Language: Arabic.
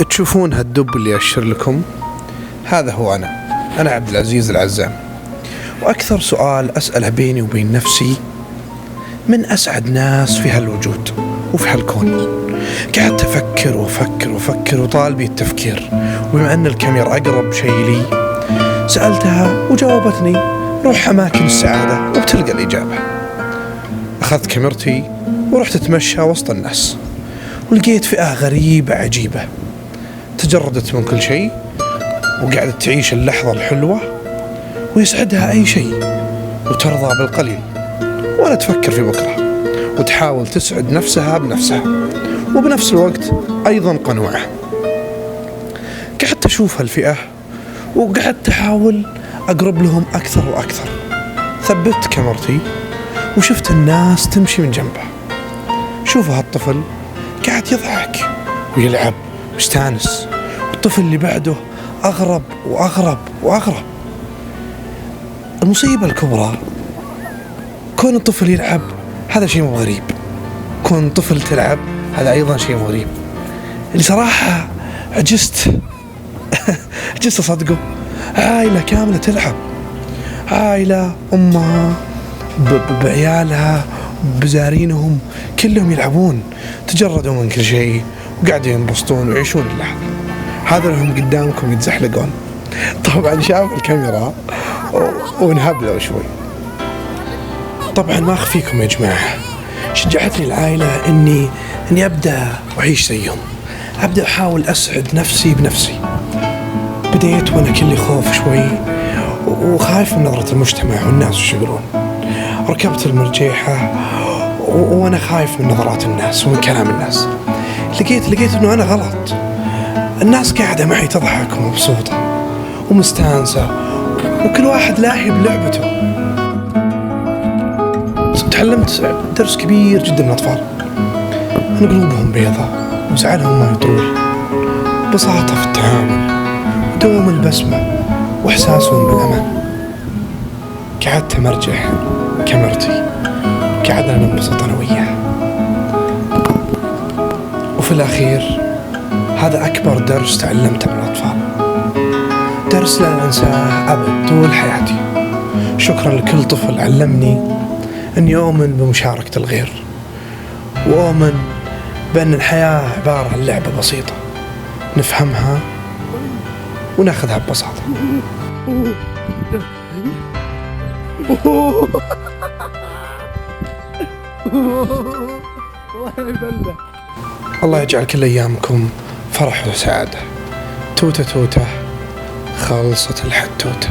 تشوفون هالدب اللي أشر لكم؟ هذا هو أنا عبد العزيز العزام. وأكثر سؤال أسأله بيني وبين نفسي: من أسعد ناس في هالوجود وفي هالكون؟ قعدت أفكر وأفكر وأفكر وطال بي التفكير، وبما أن الكاميرا أقرب شيء لي سألتها وجاوبتني: روح أماكن السعادة وبتلقى الإجابة. أخذت كاميرتي ورحت أتمشى وسط الناس، ولقيت فئة غريبة عجيبة تجردت من كل شيء، وقعدت تعيش اللحظة الحلوة ويسعدها أي شيء، وترضى بالقليل ولا تفكر في بكرة، وتحاول تسعد نفسها بنفسها، وبنفس الوقت أيضا قنوعة. قعدت أشوف هالفئة وقعدت أحاول أقرب لهم أكثر وأكثر. ثبت كاميرتي وشفت الناس تمشي من جنبه. شوفوا هالطفل قاعد يضحك ويلعب ويستانس، والطفل اللي بعده أغرب وأغرب وأغرب. المصيبة الكبرى كون الطفل يلعب هذا شيء مو غريب، كون الطفل تلعب هذا أيضا شيء غريب. اللي صراحة عجزت أصدقه. عائلة كاملة تلعب، عائلة أمها بعيالها بزارينهم كلهم يلعبون، تجردوا من كل شيء وقاعدوا ينبسطون ويعيشون اللحظة. هذا لهم قدامكم يتزحلقون. طبعا شاف الكاميرا ونهبلوا شوي. طبعا ما أخفيكم يا جماعة، شجعتني العائلة إني أبدأ وأعيش زيهم، أبدأ أحاول أسعد نفسي بنفسي. بديت وأنا كلي خوف شوي وخايف من نظرة المجتمع والناس وش يقولون. ركبت المرجيحة وأنا خايف من نظرات الناس ومن كلام الناس. لقيت إنه أنا غلط. الناس قاعدة معي تضحك ومبسوطة ومستانسة، وكل واحد لاهي بلعبته. تعلمت درس كبير جدا من الأطفال: أن قلوبهم بيضة وزعلهم ما يطول، بساطة في التعامل ودوم البسمة وإحساسهم بالأمان. قعدت أمرجح كاميرتي، قعدنا ننبسط أنا وياه. وفي الأخير هذا أكبر درس تعلمته من الأطفال، درس لا أنساه أبد طول حياتي. شكرا لكل طفل علمني أني أؤمن بمشاركة الغير، وأؤمن بأن الحياة عبارة عن لعبة بسيطة نفهمها وناخذها ببساطة. الله يجعل كل أيامكم فرح وسعادة. توتة توتة خلصت الحتوتة.